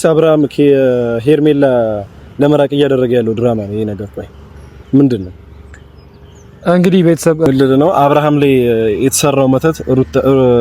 አብርሃም ሄርሜላ ለመራቅ እያደረገ ያለው ድራማ ነው ይሄ ነገር። ቆይ ምንድነው እንግዲህ ቤተሰብ ነው አብርሃም ላይ የተሰራው መተት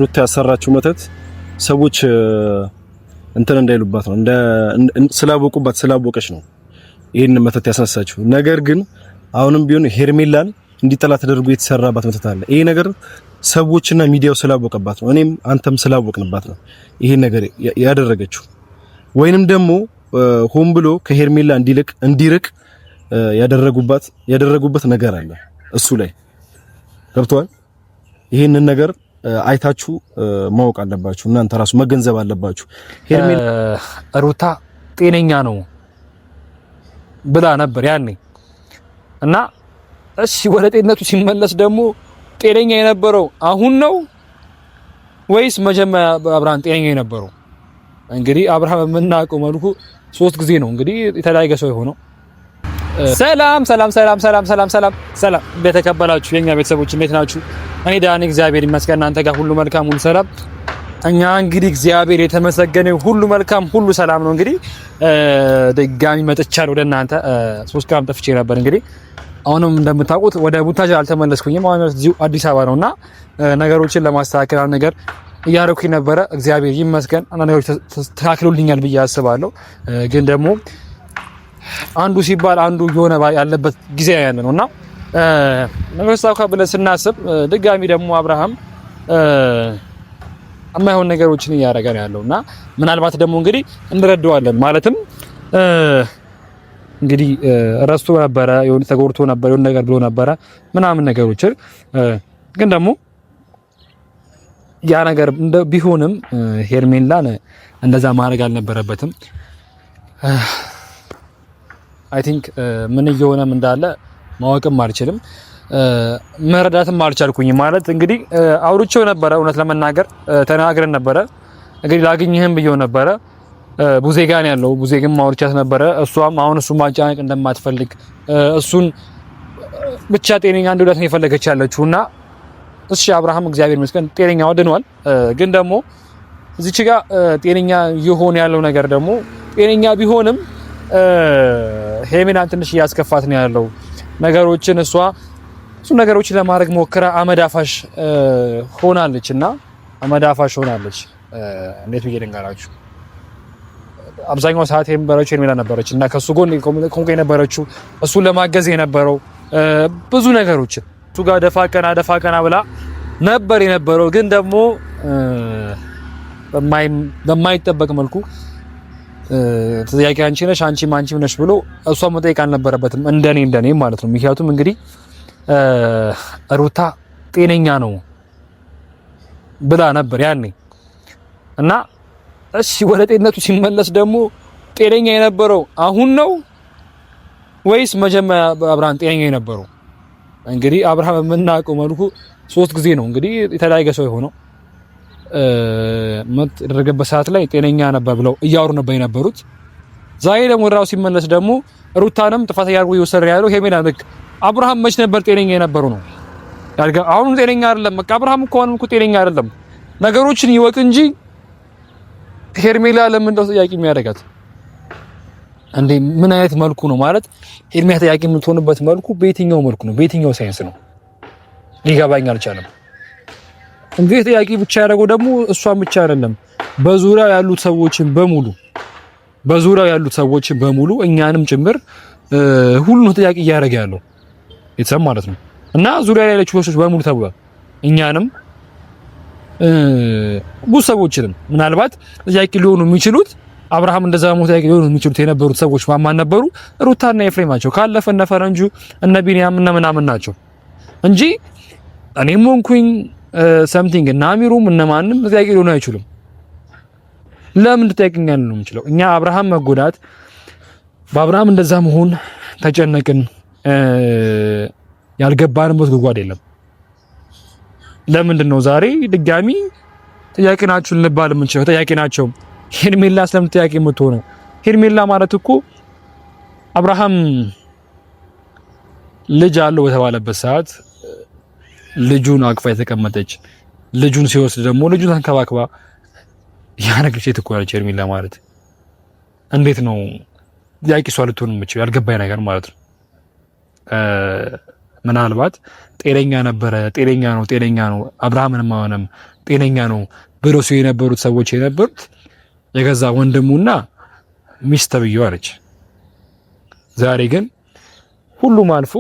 ሩታ ያሰራችው መተት ሰዎች እንትን እንዳይሉባት ነው ስላወቀች ነው ይሄን መተት ያስነሳችው። ነገር ግን አሁንም ቢሆን ሄርሜላን እንዲጠላ ተደርጎ የተሰራባት መተት አለ። ይሄ ነገር ሰዎችና ሚዲያው ስላወቀባት ነው፣ እኔም አንተም ስላወቅንባት ነው ይሄ ነገር ያደረገችው። ወይንም ደግሞ ሆን ብሎ ከሄርሜላ እንዲርቅ ያደረጉበት ነገር አለ እሱ ላይ ገብቷል። ይሄንን ነገር አይታችሁ ማወቅ አለባችሁ፣ እናንተ ራሱ መገንዘብ አለባችሁ። ሄርሜላ ሩታ ጤነኛ ነው ብላ ነበር ያኔ እና እሺ፣ ወደ ጤንነቱ ሲመለስ ደግሞ ጤነኛ የነበረው አሁን ነው ወይስ መጀመሪያ አብርሃም ጤነኛ የነበረው? እንግዲህ አብርሃም የምናውቀው መልኩ 3 ጊዜ ነው እንግዲህ የተለያየ ሰው የሆነው። ሰላም በተከበላችሁ የኛ ቤተሰቦች እንዴት ናችሁ? እኔ ዳኒ እግዚአብሔር ይመስገን፣ እናንተ ጋር ሁሉ መልካም ሁሉ ሰላም። እኛ እንግዲህ እግዚአብሔር የተመሰገነ ሁሉ መልካም ሁሉ ሰላም ነው። እንግዲህ ድጋሚ መጥቻለሁ ወደ እናንተ። 3 ቀን ጠፍቼ ነበር። እንግዲህ አሁንም እንደምታውቁት ወደ ቡታጅራ አልተመለስኩኝም። አሁን እዚሁ አዲስ አበባ ነውና ነገሮችን ለማስተካከል ነገር እያደረኩኝ ነበረ። እግዚአብሔር ይመስገን አንዳንድ ነገሮች ተስተካክሎልኛል ብዬ አስባለሁ። ግን ደግሞ አንዱ ሲባል አንዱ የሆነ ያለበት ጊዜ ያለ ነውና ነገሮች ታውቃ ብለን ስናስብ ድጋሚ ደግሞ አብርሃም የማይሆን ነገሮችን እያደረገ ነው ያለውና ምናልባት ደግሞ እንግዲህ እንረዳዋለን። ማለትም እንግዲህ ረስቶ ነበረ፣ የሆነ ተጎድቶ ነበር፣ የሆነ ነገር ብሎ ነበረ ምናምን ነገሮችን ግን ደግሞ ያ ነገር ቢሆንም ሄርሜላን እንደዛ ማድረግ አልነበረበትም። አይ ቲንክ ምን እየሆነም እንዳለ ማወቅም አልችልም፣ መረዳትም አልቻልኩኝ። ማለት እንግዲህ አውርቼው ነበረ፣ እውነት ለመናገር ተናግረን ነበረ። እንግዲህ ላግኝህም ብየው ነበረ። ቡዜ ጋር ነው ያለው። ቡዜ ግን ማውርቻት ነበረ። እሷም አሁን እሱን ማጫነቅ እንደማትፈልግ እሱን ብቻ ጤነኛ እንዲውላት ነው የፈለገች ያለችውና እሺ አብርሃም እግዚአብሔር ይመስገን ጤነኛ ወድኗል። ግን ደግሞ እዚች ጋር ጤነኛ ይሆን ያለው ነገር ደግሞ ጤነኛ ቢሆንም ሄርሜላን ትንሽ እያስከፋት ነው ያለው ነገሮችን። እሱ ነገሮችን ለማድረግ ሞክራ አመዳፋሽ ሆናለችና እንዴት ብዬ ልንገራችሁ? አብዛኛው ሰዓት የነበረችው ሄርሜላ ነበረች እና ከሱ ጎን ኮንኮ የነበረችው እሱን ለማገዝ የነበረው ብዙ ነገሮችን እሱ ጋር ደፋ ቀና ብላ ነበር የነበረው። ግን ደግሞ በማይጠበቅ መልኩ ተጠያቂ አንቺ ነሽ ብሎ እሷ መጠየቅ አልነበረበትም፣ እንደኔ ማለት ነው። ምክንያቱም እንግዲህ ሩታ ጤነኛ ነው ብላ ነበር ያኔ እና እሺ፣ ወደ ጤንነቱ ሲመለስ ደግሞ ጤነኛ የነበረው አሁን ነው ወይስ መጀመሪያ አብርሃም ጤነኛ የነበረው? እንግዲህ አብርሃም የምናውቀው መልኩ 3 ጊዜ ነው እንግዲህ የተለያየ ሰው የሆነው። የተደረገበት ሰዓት ላይ ጤነኛ ነበር ብለው እያወሩ ነበር የነበሩት። ዛሬ ደግሞ ወራው ሲመለስ ደግሞ ሩታንም ጥፋተኛ አድርጎ እየወሰደ ያለው ሄርሜላ ልክ አብርሃም መች ነበር ጤነኛ የነበረው ነው ያልጋ። አሁን ጤነኛ አይደለም። በቃ አብርሃም እኮ አሁንም እኮ ጤነኛ አይደለም። ነገሮችን ይወቅ እንጂ ሄርሜላ ለምን እንደው ጥያቄ የሚያደርጋት እንዴ? ምን አይነት መልኩ ነው ማለት ሄርሜላ ጥያቄ የምትሆንበት መልኩ በየትኛው መልኩ ነው? በየትኛው ሳይንስ ነው? ሊገባኝ አልቻለም። እንግዲህ ጥያቄ ብቻ ያደረገው ደግሞ እሷን ብቻ አይደለም፣ በዙሪያው ያሉት ሰዎችን በሙሉ እኛንም ጭምር ሁሉን ጥያቄ እያደረገ ያለው ቤተሰብ ማለት ነው። እና ዙሪያ ላይ ያለችው ሰዎች በሙሉ ተብሏል። እኛንም ብዙ ሰዎችንም ምናልባት ጥያቄ ሊሆኑ የሚችሉት አብርሃም እንደዛ ሞት ጥያቄ ሊሆኑ የሚችሉት የነበሩት ሰዎች ማን ነበሩ? ሩታና ኤፍሬም ናቸው። ካለፈ እነ ፈረንጁ እነ ቢኒያም እነ ምናምን ናቸው እንጂ እኔም ሆንኩኝ ሰምቲንግ እና አሚሩም እነ ማንም ጥያቄ ሊሆኑ አይችሉም። ለምን ትጠይቅኛል ነው የምችለው? እኛ አብርሃም መጎዳት በአብርሃም እንደዛ መሆን ተጨነቅን፣ ያልገባንበት ጉድጓድ የለም። ለምንድን ነው ዛሬ ድጋሚ ጥያቄ ናችሁ ልንባል የምንችለው? ጥያቄ ናቸው። ሄርሜላ ስለምን ጥያቄ የምትሆነው? ሄርሜላ ማለት እኮ አብርሃም ልጅ አለው በተባለበት ሰዓት ልጁን አቅፋ የተቀመጠች፣ ልጁን ሲወስድ ደግሞ ልጁን ተንከባክባ ያነገች ሴት እኮ ነች ሄርሜላ ማለት። እንዴት ነው ጥያቄ እሷ ልትሆን የምችለው ያልገባኝ ነገር ማለት ነው። ምናልባት ጤነኛ ነው አብርሃምንም አሁንም ጤነኛ ነው ብለው ሲሉ የነበሩት ሰዎች የነበሩት የገዛ ወንድሙና ሚስት ተብዬው አለች። ዛሬ ግን ሁሉም አልፎ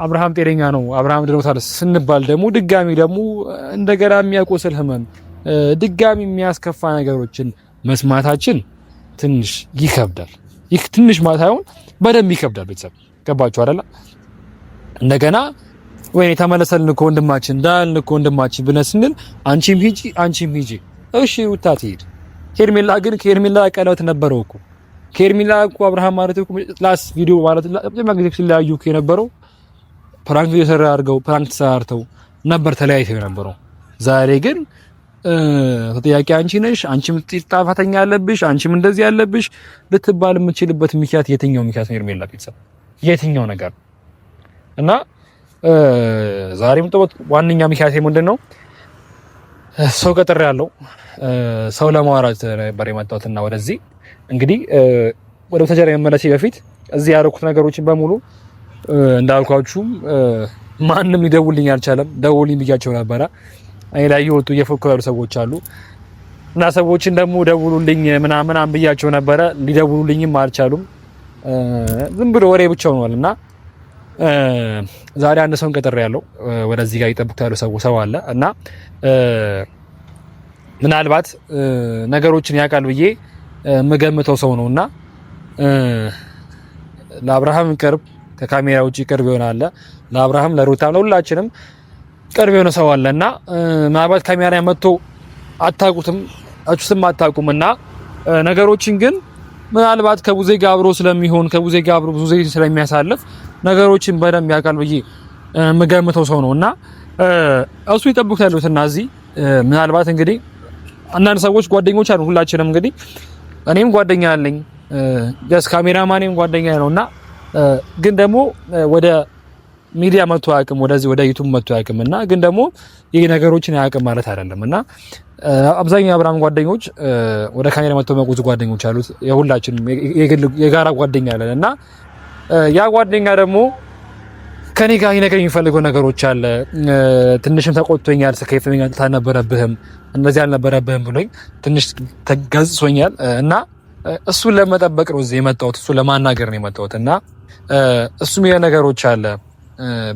አብርሃም ጤነኛ ነው አብርሃም ድኖታል ስንባል ደግሞ ድጋሚ ደግሞ እንደገና የሚያቆስል ህመም ድጋሚ የሚያስከፋ ነገሮችን መስማታችን ትንሽ ይከብዳል። ይህ ትንሽ ማለት አይሆን በደንብ ይከብዳል። ቤተሰብ ገባችሁ አይደል? እንደገና ወይኔ ተመለሰልን እኮ ወንድማችን ዳልን እኮ ወንድማችን ብለን ስንል አንቺም ሂጂ እሺ ሩታ ትሄድ። ሄርሜላ ግን ከሄርሜላ ቀለበት ነበረው እኮ ከሄርሜላ እኮ አብርሃም ማለት እኮ ላስ ቪዲዮ ማለት ለምን ጊዜ ሲለያዩ የነበረው ፕራንክ ቪዲዮ ሰራ አድርገው ፕራንክ ተሰርተው ነበር ተለያይተው የነበረው። ዛሬ ግን ተጠያቂ አንቺ ነሽ፣ አንቺም ጥፋተኛ ያለብሽ፣ አንቺም እንደዚህ ያለብሽ ልትባል የምትችልበት ምክንያት የትኛው ምክንያት ነው? ሄርሜላ ቤተሰብ የትኛው ነገር እና ዛሬም ጥወት ዋንኛ ምክንያት ምንድነው? ሰው ቀጥሬ ያለው ሰው ለማውራት ነበር የመጣሁትና ወደዚህ እንግዲህ ወደ ተጀራ መመለሴ በፊት እዚህ ያደረኩት ነገሮችን በሙሉ እንዳልኳችሁም ማንም ሊደውልልኝ አልቻለም። ደውልኝ ብያቸው ነበረ። እኔ ላይ የወጡ እየፎከሩ ያሉ ሰዎች አሉ እና ሰዎችን ደግሞ ደውሉልኝ ምናምን አንብያቸው ነበረ። ሊደውሉልኝም አልቻሉም። ዝም ብሎ ወሬ ብቻ ሆኗልና ዛሬ አንድ ሰውን ቀጥሬ ያለው ወደዚህ ጋር ይጠብቁት ያለው ሰው አለ እና ምናልባት ነገሮችን ያውቃል ብዬ የምገምተው ሰው ነውና ለአብርሃም ቅርብ ከካሜራ ውጪ ቅርብ ይሆናል። ለአብርሃም ለሩታም ለሁላችንም ቅርብ የሆነ ሰው አለና ምናልባት ካሜራ መጥቶ አታውቁትም አታውቁምና ነገሮችን ግን ምናልባት ከቡዜ ጋር አብሮ ስለሚሆን ከቡዜ ጋር አብሮ ብዙ ጊዜ ስለሚያሳልፍ ነገሮችን በደንብ ያውቃል ብዬ የምገምተው ሰው ነውና እሱ ይጠብቁት ያሉትና እዚህ ምናልባት እንግዲህ አንዳንድ ሰዎች ጓደኞች አሉ። ሁላችንም እንግዲህ እኔም ጓደኛ አለኝ ጀስ ካሜራማኔም ጓደኛ ነውና ግን ደግሞ ወደ ሚዲያ መጥቶ አያውቅም፣ ወደዚህ ወደ ዩቲዩብ መጥቶ አያውቅምና ግን ደግሞ ይሄ ነገሮችን አያውቅም ማለት አይደለምና አብዛኛው የአብርሃም ጓደኞች ወደ ካሜራ መጥቶ መቁዝ ጓደኞች አሉት። የሁላችንም የጋራ ጓደኛ አለንና ያ ጓደኛ ደግሞ ከኔ ጋር ይነገር የሚፈልገው ነገሮች አለ። ትንሽም ተቆጥቶኛል፣ ስከይፈኛል፣ ታነበረብህም እንደዚህ አልነበረብህም ብሎኝ ትንሽ ተገዝጾኛል እና እሱን ለመጠበቅ ነው እዚህ የመጣሁት፣ እሱን ለማናገር ነው የመጣሁት እና እሱም ነገሮች አለ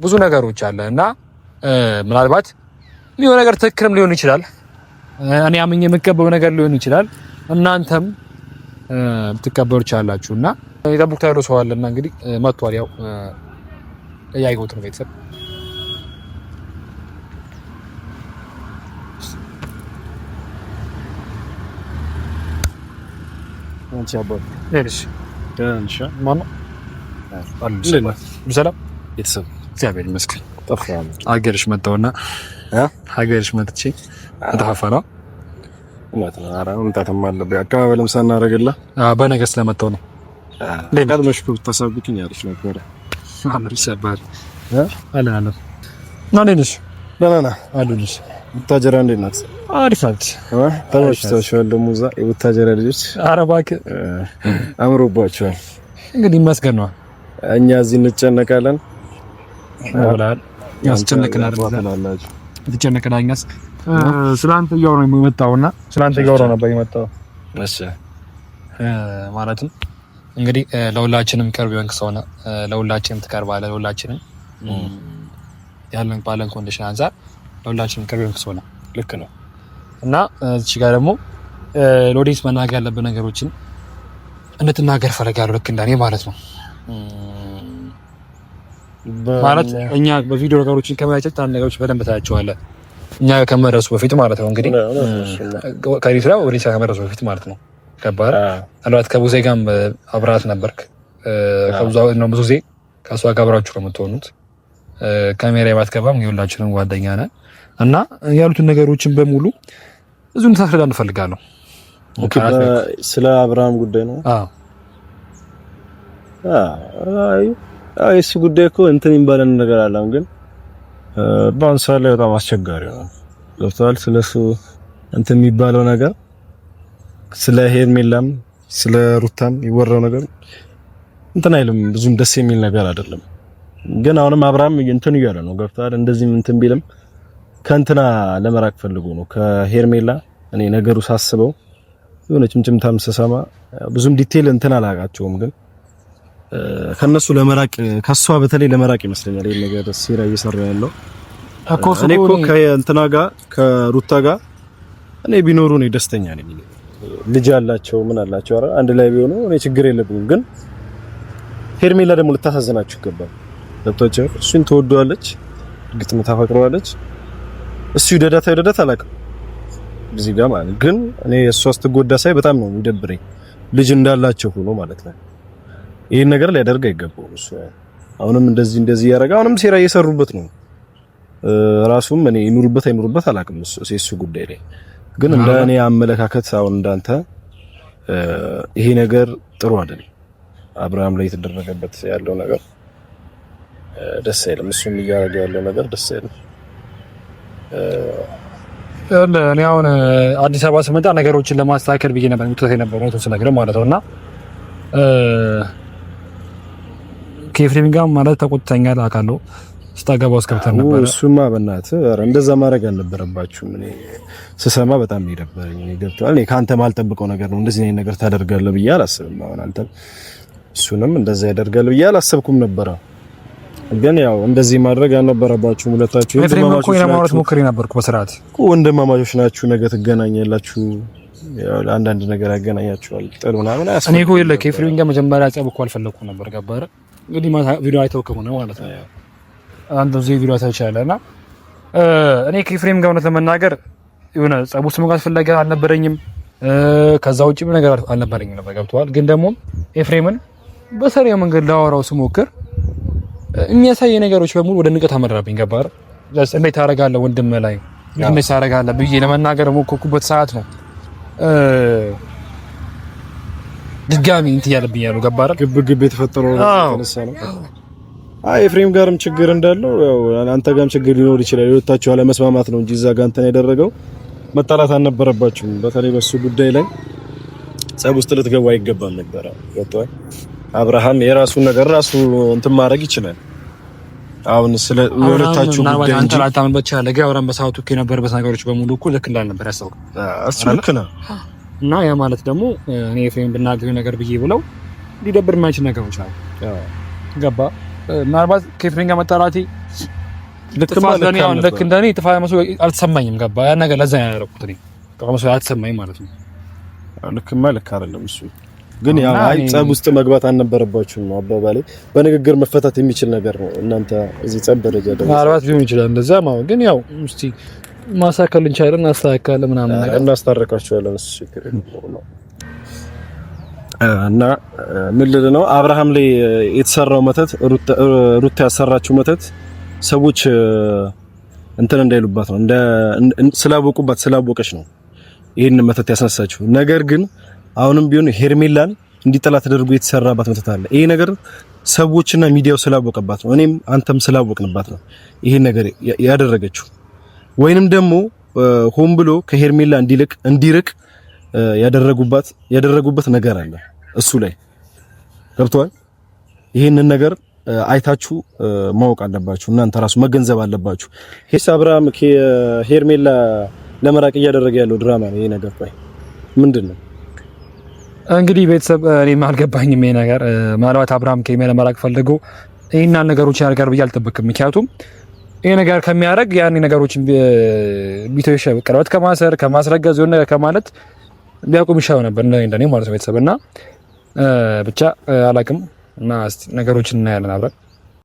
ብዙ ነገሮች አለ እና ምናልባት የሚሆን ነገር ትክክልም ሊሆን ይችላል። እኔ አምኜ የምቀበለው ነገር ሊሆን ይችላል። እናንተም ትቀበሉ ይችላላችሁና የጠብቁት ያለው ሰው አለና እንግዲህ መጥቷል። ያው ያይጎት ነው ቤተሰብ አንቺ አባቱ እሺ ደንሻ ማማ ሰላም ቤተሰብ እግዚአብሔር ይመስገን። ጠፋኝ ሀገርሽ መጣውና ሀገርሽ መጥቼ ተፋፋና ማለት ነው። አራ እንታተም አለበት አቀባበልም ሳናረግላ በነገ ስለመጣው ነው። ለምን መሽኩ ተሰብኩኝ ያለሽ ነበር አምሪ ሰባር አላለ ማንነሽ ለናና አሉልሽ ወታጀራ እንዴት ናት? አሪፍ ናት። ተመችቷቸዋል። ደግሞ እዛ የወታጀራ ልጆች አረባክ አምሮባቸዋል። እንግዲህ ይመስገን ነው። እኛ እዚህ እንጨነቃለን ወላል ያስጨነቀናል ወላላችሁ ትጨነቀናኛስ ስላንተ እያወራ ነው የመጣውና ስላንተ እያወራ ነበር የመጣው። እሺ ማለትም እንግዲህ ለሁላችንም ቅርብ የሆንክ ሰው ነህ፣ ለሁላችንም ትቀርባለህ። ለሁላችንም ያለን ባለን ኮንዲሽን አንፃር ለሁላችንም ቅርብ የሆንክ ሰው ነህ። ልክ ነው። እና እዚህ ጋር ደግሞ ሎዲስ መናገር ያለብን ነገሮችን እንድትናገር ፈልጋለሁ። ልክ እንደኔ ማለት ነው። ማለት እኛ በቪዲዮ ነገሮችን ከማያቸት አንድ ነገሮች በደንብ ታያቸዋለህ። እኛ ከመረሱ በፊት ማለት ነው። እንግዲህ ከሪትራ ወደ ኢትዮጵያ ከመረሱ በፊት ማለት ነው። ከባድ አልባት ከቡዜ ጋርም አብራት ነበርክ። ብዙ ጊዜ ከሷ ጋር አብራችሁ ነው የምትሆኑት። ካሜራ ባትገባም የሁላችንም ጓደኛ ነን እና ያሉትን ነገሮችን በሙሉ እዚሁን ታስረዳ እንፈልጋለሁ። ስለ አብርሃም ጉዳይ ነው። እሱ ጉዳይ እኮ እንትን ይባላል ነገር አላም፣ ግን በአሁን ሰዓት ላይ በጣም አስቸጋሪ ነው። ገብቶሃል? ስለሱ እንትን የሚባለው ነገር ስለ ሄርሜላም ስለ ሩታም ይወራው ነገር እንትን አይልም፣ ብዙም ደስ የሚል ነገር አይደለም። ግን አሁንም አብርሃም እንትን እያለ ነው ገብቷል። እንደዚህ እንትን ቢልም ከእንትና ለመራቅ ፈልጎ ነው ከሄርሜላ። እኔ ነገሩ ሳስበው የሆነ ጭምጭምታም ስሰማ ብዙም ዲቴል እንትን አላውቃቸውም፣ ግን ከነሱ ለመራቅ ከሷ በተለይ ለመራቅ ይመስለኛል ይሄን ነገር ሲራ እየሰራ ያለው። እኔ እኮ ከእንትና ጋር ከሩታ ጋር እኔ ቢኖሩ እኔ ደስተኛ ነኝ። ልጅ አላቸው ምን አላቸው፣ አረ አንድ ላይ ቢሆኑ እኔ ችግር የለብኝም። ግን ሄርሜላ ደግሞ ልታሳዝናችሁ ይገባል። ገብቷቸው እሱን ትወደዋለች፣ ግጥም ታፈቅረዋለች። እሱ ይወደዳት አላውቅም እዚህ ጋር ማለት ግን እኔ እሷ ስትጎዳ ሳይ በጣም ነው የሚደብረኝ። ልጅ እንዳላቸው ሆኖ ማለት ነው። ይሄን ነገር ሊያደርግ አይገባውም እሱ። አሁንም እንደዚህ ያደረገ አሁንም ሴራ እየሰሩበት ነው። ራሱም እኔ ይኑርበት አይኑርበት አላውቅም እሱ ጉዳይ ላይ ግን እንደ እኔ አመለካከት አሁን እንዳንተ ይሄ ነገር ጥሩ አይደለም። አብርሃም ላይ የተደረገበት ያለው ነገር ደስ አይልም። እሱም እያደረገ ያለው ነገር ደስ አይልም። እኔ አሁን አዲስ አበባ ስመጣ ነገሮችን ለማስተካከል ብዬ ነበር ምትተህ ነበር ነው ተሰነግረ ማለት ነውና ከኤፍሬም ጋር ማለት ተቆጥተኛል አውቃለሁ። ስታገባው እስከብተን ነበር። እሱማ በእናትህ ኧረ እንደዛ ማድረግ አልነበረባችሁም። እኔ ስሰማ በጣም ይደበረኝ። እኔ ገብቶሃል። እኔ ካንተ ማልጠብቀው ነገር ነው። እንደዚህ አይነት ነገር ታደርጋለህ ብዬ አላሰብም። አሁን አንተ እሱንም እንደዛ ያደርጋል ብዬ አላሰብኩም ነበር። ግን ያው እንደዚህ ማድረግ አልነበረባችሁም ሁለታችሁ። ወንድማማቾች ናችሁ። ለማውራት ሞክሬ ነበርኩ በስርዓት ወንድማማቾች ናችሁ። ነገ ትገናኛላችሁ። ያው አንዳንድ ነገር ያገናኛችኋል። ጥሩ ምናምን አያስፈልግም። እኔ እኮ የለ ከኤፍሬም ጋር መጀመሪያ ጸብ እኮ አልፈለኩም ነበር። ገባህ? እንግዲህ ቪዲዮ አይተው ከሆነ ማለት ነው አንተ እዚህ ቪዲዮ ታይቻለና እኔ ከኤፍሬም ጋር እውነት ለመናገር የሆነ ጸብ ውስጥ መግባት ፈለገ አልነበረኝም። ከዛ ውጪ ምን ነገር አልነበረኝም ነበር። ገብቶሃል? ግን ደግሞ ኤፍሬምን በሰሪያ መንገድ ላወራው ስሞክር የሚያሳይ ነገሮች በሙሉ ወደ ንቀት አመራብኝ። ገባህ? እንዴት ታደርጋለህ ወንድም ላይ እንዴት ታደርጋለህ ብዬ ለመናገር ሞከርኩበት ሰዓት ነው ድጋሚ እንትን ያለብኝ ያለው። ገባህ? ግብ የተፈጠረው ተነሳ ነው። ኤፍሬም ጋርም ችግር እንዳለው ያው አንተ ጋርም ችግር ሊኖር ይችላል። የወጣችሁ አለመስማማት ነው እንጂ እዛ ጋር እንትን ያደረገው መጣላት አልነበረባችሁም። በተለይ በሱ ጉዳይ ላይ ጸብ ውስጥ ልትገቡ አይገባም ነበር። ገብቶሃል? አብርሃም የራሱን ነገር ራሱ እንትን ማድረግ ይችላል። አሁን ስለ ወረታችሁ ጉዳይ አንተ ላታምን በቻለ ጋውራን በሰዓቱ የነበረበት ነገሮች በሙሉ እኮ ልክ እንዳልነበር ያሰብኩ እሱ ልክ ነው። እና ያ ማለት ደግሞ እኔ ኤፍሬም ብናገር ነገር ብዬ ብለው ሊደብር የማይችል ነገሮች አሉ። ገባ? ምናልባት ከኤፍሬም ጋር መጣላቴ ልክ እንደኔ ጥፋት መስሎ አልተሰማኝም። ገባ? ያ ነገር ለዛ ያደረኩት እኔ ጥፋት መስሎ አልተሰማኝም ማለት ነው። ልክማ ልክ አይደለም እሱ ግን ያው አይ ጸብ ውስጥ መግባት አልነበረባችሁም ነው አባባሌ። በንግግር መፈታት የሚችል ነገር ነው። እናንተ እዚህ ጸብ ደረጃ ደረሰ ምናልባት ቢሆን ይችላል እንደዛ ማለት ግን ያው እስቲ ማሳከል እንቻለን እናስተካክላለን ምናምን ነገር እናስታርቃችኋለን። እሱ ችግር ነው እና ምን ልል ነው አብርሃም ላይ የተሰራው መተት ሩታ ያሰራችው መተት ሰዎች እንትን እንዳይሉባት ነው ስላወቀች ነው ይሄን መተት ያስነሳችው። ነገር ግን አሁንም ቢሆን ሄርሜላን እንዲጠላ ተደርጎ የተሰራባት መተት አለ። ይሄ ነገር ሰዎችና ሚዲያው ስላወቀባት ነው፣ እኔም አንተም ስላወቅንባት ነው ይሄን ነገር ያደረገችው። ወይንም ደግሞ ሆን ብሎ ከሄርሜላ እንዲርቅ ያደረጉበት ነገር አለ እሱ ላይ ገብቷል። ይሄንን ነገር አይታችሁ ማወቅ አለባችሁ፣ እናንተ ራሱ መገንዘብ አለባችሁ። ሄስ አብርሃም ከሄርሜላ ለመራቅ እያደረገ ያለው ድራማ ነው ይሄ ነገር። ቆይ ምንድነው እንግዲህ ቤተሰብ እኔም አልገባኝም ይሄ ነገር። ምናልባት አብርሃም ከሄርሜላ ለመራቅ ፈልጎ ይሄን ነገሮች ያደርጋል ብዬ አልጠብቅም። ምክንያቱም ይሄ ነገር ከሚያደርግ ያን ነገሮችን ቢቶሽ ቀለበት ከማሰር ከማስረገዝ የሆነ ነገር ከማለት ቢያቆም ይሻለው ነበር እንደኔ ማለት ነው ቤተሰብ እና ብቻ አላቅም እና እስቲ ነገሮችን እናያለን አብረን